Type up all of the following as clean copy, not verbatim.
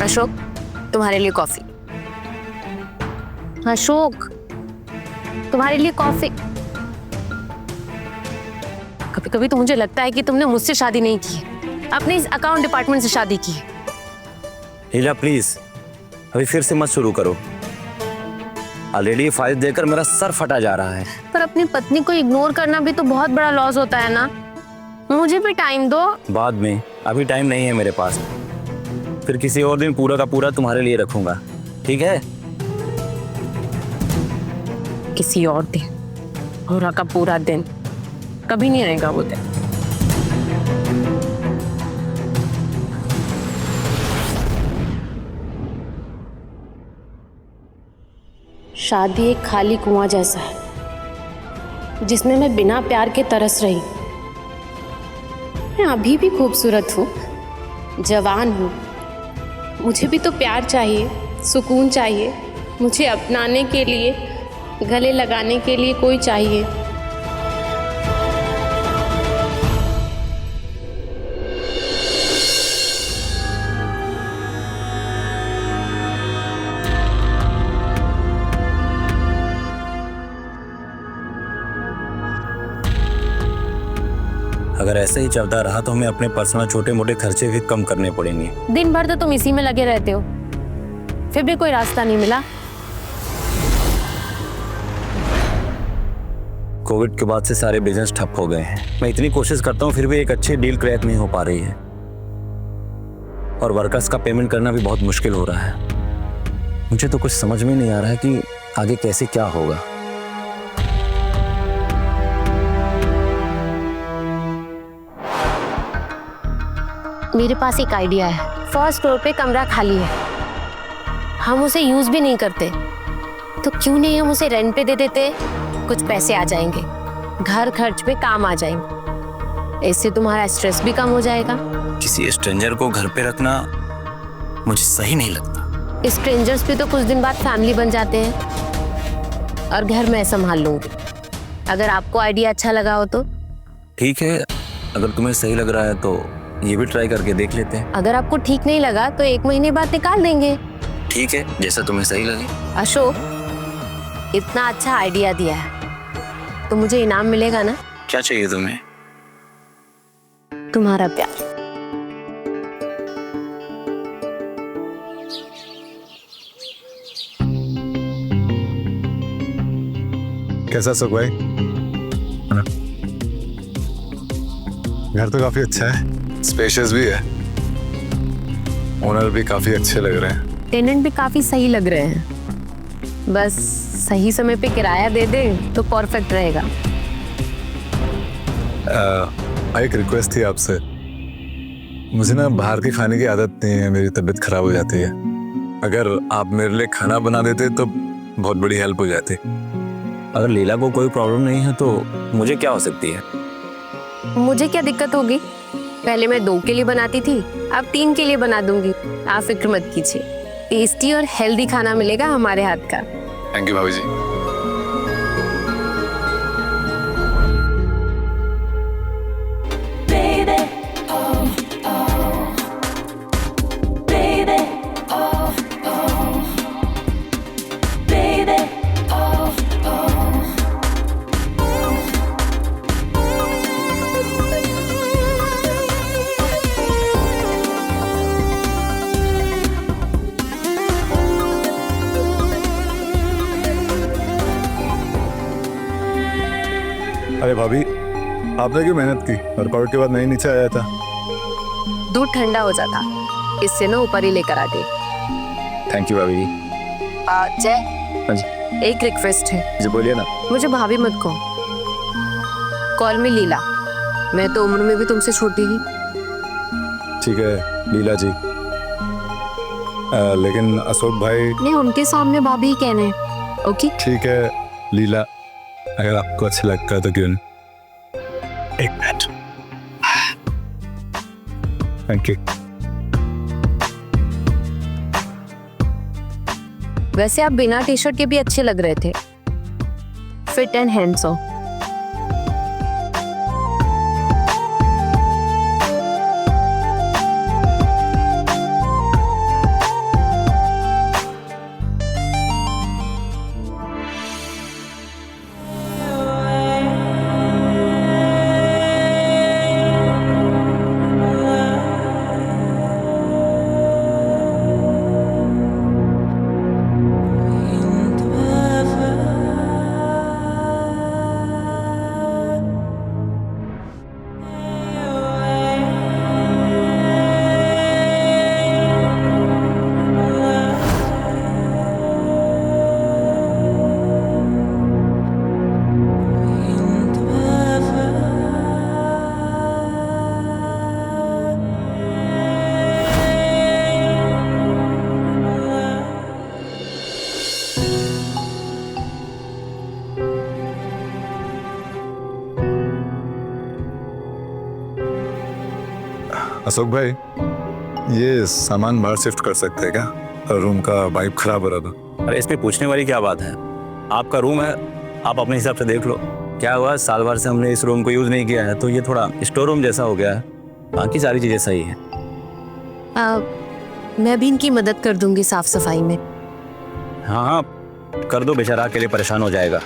अशोक, तुम्हारे लिए कॉफी। अशोक, तुम्हारे लिए कॉफी। कभी कभी तो मुझे लगता है कि तुमने मुझसे शादी नहीं की, अपने इस अकाउंट डिपार्टमेंट से शादी की। हीला प्लीज अभी फिर से मत शुरू करो। ऑलरेडी फाइल देकर मेरा सर फटा जा रहा है। पर अपनी पत्नी को इग्नोर करना भी तो बहुत बड़ा लॉस होता है ना। मुझे भी टाइम दो। बाद में, अभी टाइम नहीं है मेरे पास। फिर किसी और दिन पूरा का पूरा तुम्हारे लिए रखूंगा, ठीक है? किसी और दिन, पूरा का पूरा दिन कभी नहीं आएगा वो दिन। शादी एक खाली कुआं जैसा है जिसमें मैं बिना प्यार के तरस रही। मैं अभी भी खूबसूरत हूँ, जवान हूँ, मुझे भी तो प्यार चाहिए, सुकून चाहिए, मुझे अपनाने के लिए, गले लगाने के लिए कोई चाहिए। अगर ऐसे ही चलता रहा तो हमें अपने पर्सनल छोटे मोटे खर्चे भी कम करने पड़ेंगे। दिन भर तो तुम इसी में लगे रहते हो, फिर भी कोई रास्ता नहीं मिला। कोविड के बाद से सारे बिजनेस ठप हो गए हैं। मैं इतनी कोशिश करता हूँ फिर भी एक अच्छी डील क्रैक नहीं हो पा रही है, और वर्कर्स का पेमेंट करना भी बहुत मुश्किल हो रहा है। मुझे तो कुछ समझ में नहीं आ रहा है कि आगे कैसे क्या होगा। मेरे पास एक आइडिया है। फर्स्ट फ्लोर पे कमरा खाली है, हम उसे यूज भी नहीं करते, तो क्यों नहीं हम उसे रेंट पे दे देते? कुछ पैसे आ जाएंगे, घर खर्च पे काम आ जाएंगे, इससे तुम्हारा स्ट्रेस भी कम हो जाएगा। किसी स्ट्रेंजर को घर पे रखना मुझे सही नहीं लगता। स्ट्रेंजर्स भी तो कुछ दिन बाद फैमिली बन जाते हैं, और घर मैं संभाल लूंगी। अगर आपको आइडिया अच्छा लगा हो तो ठीक है, अगर तुम्हें सही लग रहा है तो ये भी ट्राई करके देख लेते हैं। अगर आपको ठीक नहीं लगा तो 1 महीने बाद निकाल देंगे। ठीक है, जैसा तुम्हें सही लगे। अशोक, इतना अच्छा आइडिया दिया है तो मुझे इनाम मिलेगा ना? क्या चाहिए तुम्हें? तुम्हारा प्यार। कैसा सुख भाई? घर तो काफी अच्छा है, स्पेशियस भी है, ओनर भी काफी अच्छे लग रहे हैं, टेनेंट भी काफी सही लग रहे हैं, बस सही समय पे किराया दे दे तो परफेक्ट रहेगा। एक रिक्वेस्ट थी आपसे। मुझे ना बाहर के खाने की आदत नहीं है, मेरी तबीयत खराब हो जाती है। अगर आप मेरे लिए खाना बना देते तो बहुत बड़ी हेल्प हो जाती। अगर लीला को कोई प्रॉब्लम नहीं है तो मुझे क्या हो सकती है? मुझे क्या दिक्कत होगी? पहले मैं 2 के लिए बनाती थी, अब 3 के लिए बना दूंगी। आप फिक्र मत कीजिए, टेस्टी और हेल्दी खाना मिलेगा हमारे हाथ का। थैंक यू भाभी जी। अरे भाभी, आपने क्यों मेहनत की और कोविड के बाद नहीं नीचे आया था? दूध ठंडा हो जाता, इससे ना ऊपर ही लेकर आ गई। थैंक यू भाभी जी। जय, हाँ जी। एक रिक्वेस्ट है। जी बोलिए ना। मुझे भाभी मत कहो, कॉल मी लीला। मैं तो उम्र में भी तुमसे छोटी ही। ठीक है लीला जी, लेकिन अशोक भाई। नहीं, उनके सामने भाभी ही कहने हैं। ओके ठीक है लीला, अगर आपको अच्छा लगता है तो क्यों नहीं? एक मिनट। Thank you. वैसे आप बिना टी शर्ट के भी अच्छे लग रहे थे, फिट एंड हैंडसम। अशोक भाई, ये सामान बाहर शिफ्ट कर सकते हैं क्या? रूम का वाइब खराब हो रहा था। अरे इस पे पूछने वाली क्या बात है? आपका रूम है, आप अपने हिसाब से देख लो। क्या हुआ, साल भर से हमने इस रूम को यूज नहीं किया है तो ये थोड़ा स्टोर रूम जैसा हो गया है। बाकी सारी चीजें सही है। मैं भी इनकी मदद कर दूंगी साफ सफाई में। हाँ हाँ कर दो, बेचारा के लिए परेशान हो जाएगा।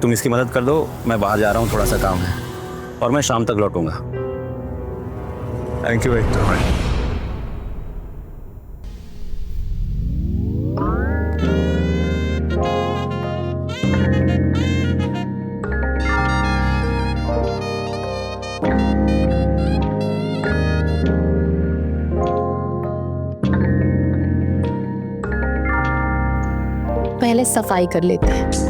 तुम इसकी मदद कर दो, मैं बाहर जा रहा हूँ, थोड़ा सा काम है और मैं शाम तक लौटूंगा। थैंक यू भाई। पहले सफाई कर लेते हैं।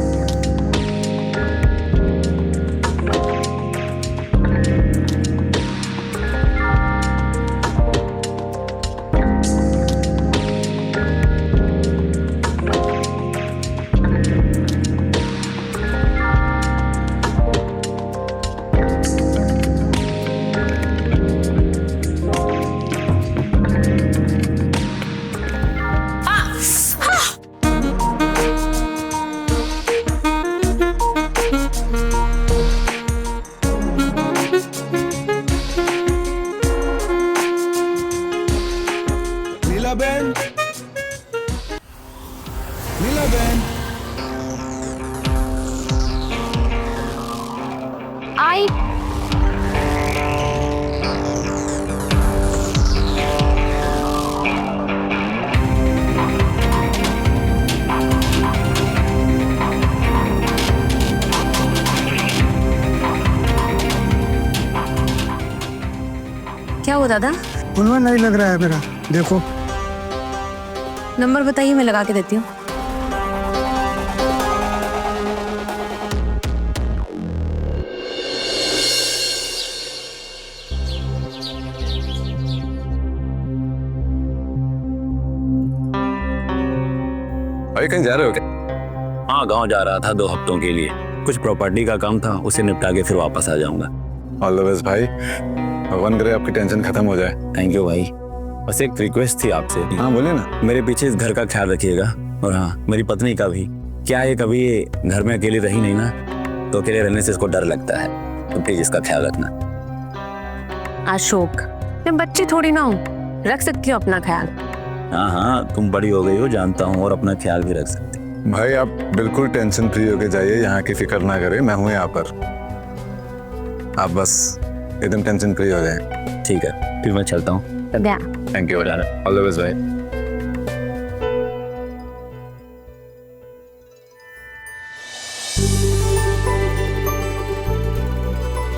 नीलाबेन, नीलाबेन, आई क्या हुआ दादा? खुलवा नहीं लग रहा है मेरा, देखो। नंबर बताइए, मैं लगा के देती हूँ। भाई कहीं जा रहे हो क्या? हाँ गांव जा रहा था 2 हफ्तों के लिए, कुछ प्रॉपर्टी का काम था, उसे निपटा के फिर वापस आ जाऊंगा। ऑल द बेस्ट भाई, भगवान करे आपकी टेंशन खत्म हो जाए। थैंक यू भाई। बस एक रिक्वेस्ट थी आपसे। हाँ बोलिए ना। मेरे पीछे इस घर का ख्याल रखिएगा, और हाँ मेरी पत्नी का भी। क्या है, कभी ये घर में अकेली रही नहीं ना, तो अकेले रहने से इसको डर लगता है, तो प्लीज इसका ख्याल रखना। अशोक, मैं बच्ची थोड़ी ना हूँ, रख सकती हूँ अपना ख्याल। हाँ हाँ तुम बड़ी हो गई हो जानता हूँ, और अपना ख्याल भी रख सकती। भाई आप बिल्कुल टेंशन फ्री होके जाइए, यहाँ की फिक्र ना करें, मैं हूँ यहाँ पर। आप बस एकदम टेंशन फ्री हो जाए। ठीक है, फिर मैं चलता हूँ। Thank you, all the best भाई।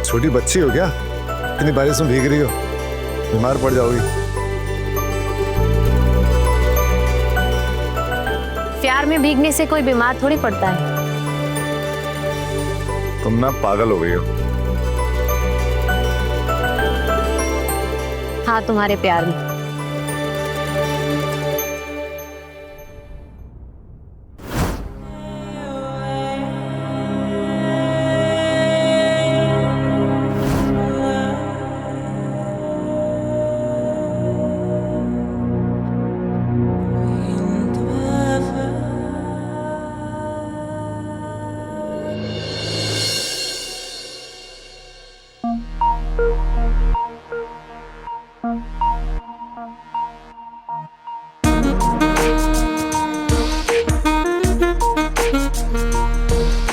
छोटी बच्ची हो क्या? इतनी बारिश में भीग रही हो, बीमार पड़ जाओगी। प्यार में भीगने से कोई बीमार थोड़ी पड़ता है। तुम ना पागल हो गई हो। हाँ, तुम्हारे प्यार में।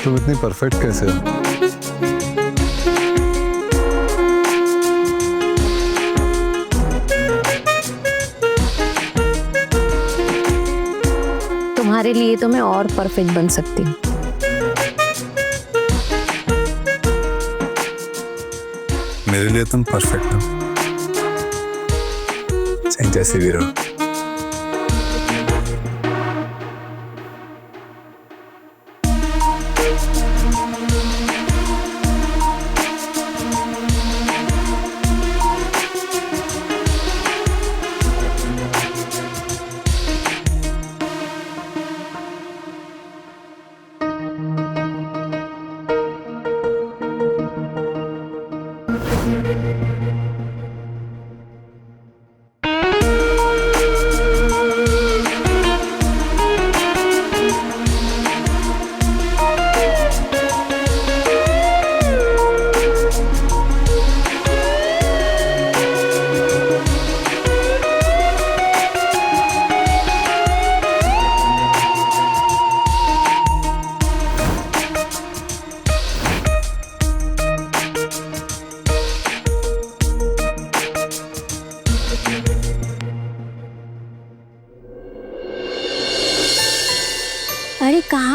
तुम इतनी परफेक्ट कैसे हो? तुम्हारे लिए तो मैं और परफेक्ट बन सकती हूँ। मेरे लिए तुम परफेक्ट हो, चाहे जैसे भी रहो।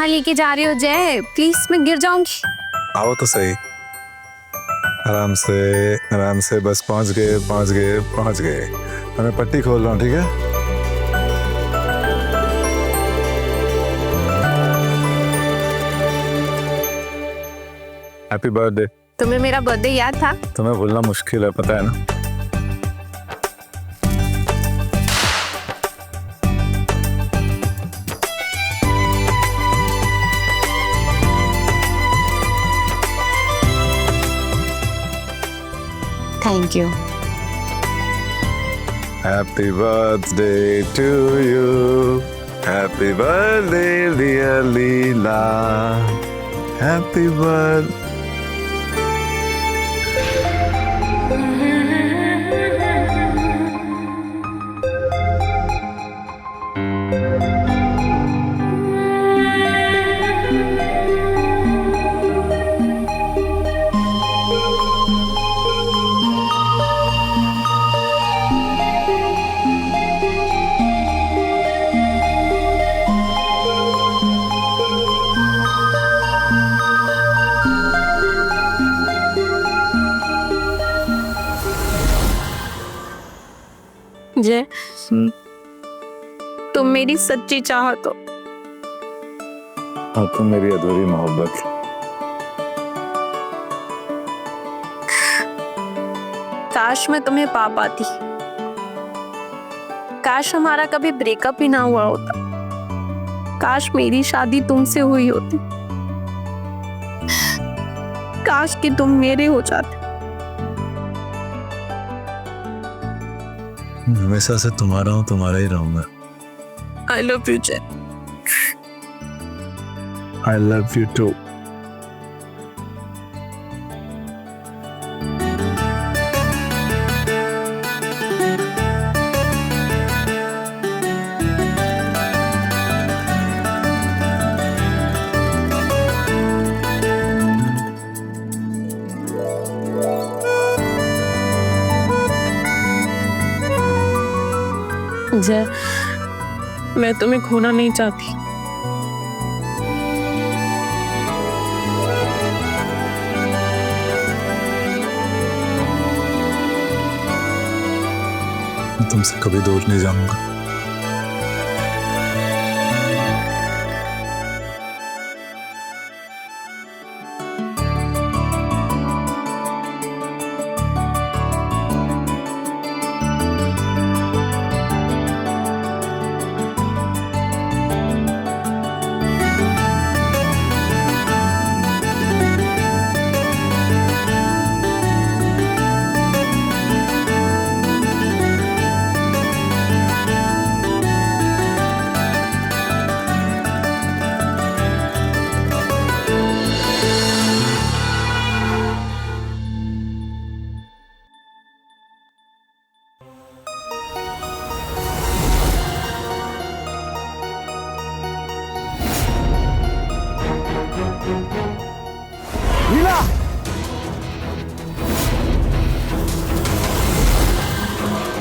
कहाँ लेके जा रहे हो जय? प्लीज मैं गिर जाऊंगी। आओ तो सही। आराम से बस पहुंच गए। मैं पट्टी खोल रहा हूँ, ठीक है? Happy birthday. तुम्हें मेरा बर्थडे याद था? तुम्हें भूलना मुश्किल है, पता है ना? Thank you. Happy birthday to you. Happy birthday, dear Leela. Happy birthday. जय, तुम मेरी सच्ची चाहत हो। और तुम मेरी अधूरी मोहब्बत। काश मैं तुम्हें पा पाती। काश हमारा कभी ब्रेकअप ही ना हुआ होता। काश मेरी शादी तुमसे हुई होती। काश कि तुम मेरे हो जाते। हमेशा से तुम्हारा हूँ, तुम्हारा ही रहूंगा। I love you, जय। I love you too. जय, मैं तुम्हें खोना नहीं चाहती। मैं तुमसे कभी दूर नहीं जाऊंगा। लीला,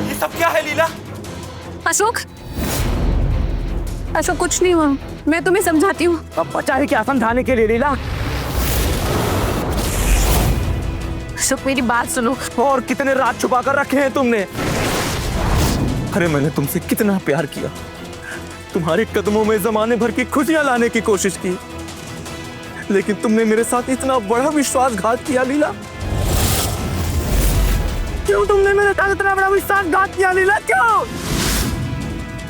ये सब क्या है लीला? अशोक, अशोक कुछ नहीं हुआ, मैं तुम्हें समझाती हूँ। अब बचा है क्या समझाने के लिए लीला? अशोक मेरी बात सुनो। और कितने राज छुपा कर रखे हैं तुमने? अरे मैंने तुमसे कितना प्यार किया, तुम्हारे कदमों में जमाने भर की खुशियां लाने की कोशिश की, लेकिन तुमने मेरे साथ इतना बड़ा विश्वासघात किया लीला। क्यों तुमने मेरे साथ इतना बड़ा विश्वासघात किया लीला? क्यों?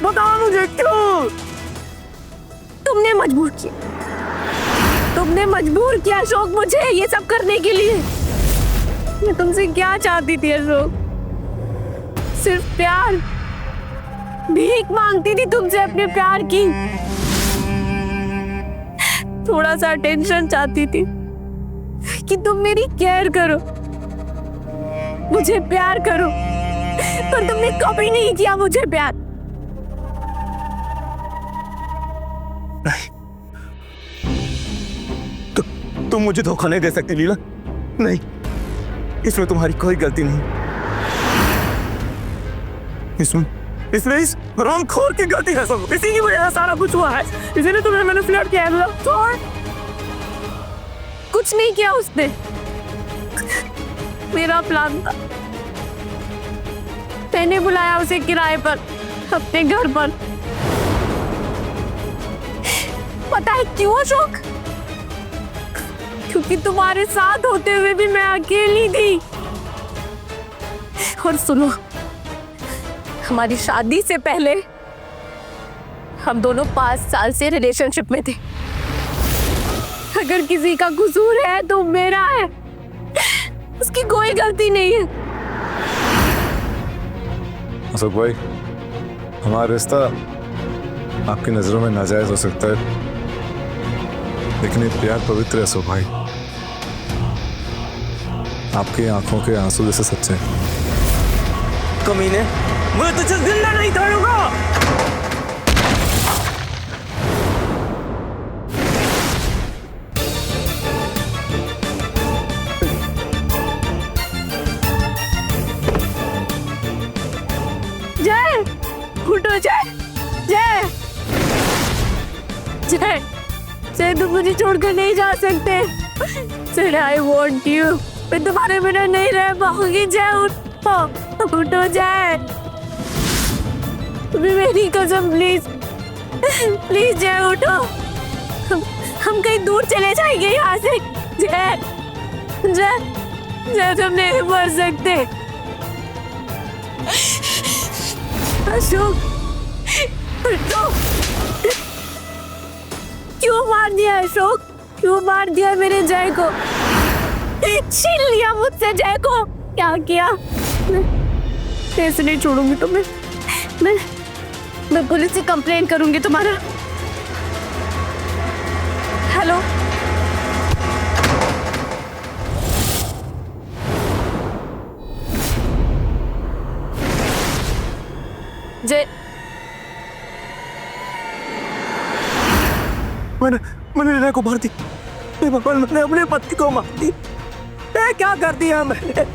बताओ मुझे क्यों? तुमने मजबूर किया, तुमने मजबूर किया अशोक मुझे ये सब करने के लिए। मैं तुमसे क्या चाहती थी अशोक? सिर्फ प्यार, भीख मांगती थी तुमसे अपने प्यार की। थोड़ा सा टेंशन चाहती थी कि तुम मेरी केयर करो, मुझे प्यार करो, पर तुमने कभी नहीं किया मुझे प्यार। तो तुम मुझे धोखा नहीं दे सकती लीला। नहीं, इसमें तुम्हारी कोई गलती नहीं। इसमें इस हरामखोर की गलती है सब। इसी की वजह से सारा कुछ हुआ है। इसीलिए तुम्हें मैंने फ्लर्ट किया है। छोड़। कुछ नहीं किया उसने, मेरा प्लान था। मैंने बुलाया उसे किराए पर अपने घर पर। पता है क्यों अशोक? क्योंकि तुम्हारे साथ होते हुए भी मैं अकेली थी। और सुनो, हमारी शादी से पहले हम दोनों 5 साल से रिलेशनशिप में थे। अगर किसी का कसूर है तो मेरा है, उसकी कोई गलती नहीं है। अशोक भाई, हमारा रिश्ता आपकी नजरों में नाजायज हो सकता है, लेकिन ये प्यार पवित्र है अशोक भाई। आपकी आंखों के आंसू जैसे सच्चे हैं। कमीने, मैं तुझे जिंदा नहीं छोड़ूंगा। जय, उठो जय, जय, जय, जय, तुम मुझे छोड़कर नहीं जा सकते। जय, आई वॉन्ट यू। मैं तुम्हारे बिना नहीं रह पाऊंगी। जय उठो, उठो जय, तुम्हें मेरी कसम, प्लीज प्लीज जय उठो। हम कहीं दूर चले जाएंगे यहाँ से। जय, जय, जय, तुम नहीं मर सकते। अशोक, उठो। क्यों मार दिया अशोक? क्यों मार दिया मेरे जय को? छीन लिया मुझसे जय को। क्या किया? मैं ऐसे नहीं छोड़ूंगी तुम्हें। मैं पुलिस से कंप्लेन करूंगी तुम्हारा। हेलो, जय, मैंने रीना को मार दी। भगवान, मैंने अपने पति को मार दी। क्या कर दिया मैंने?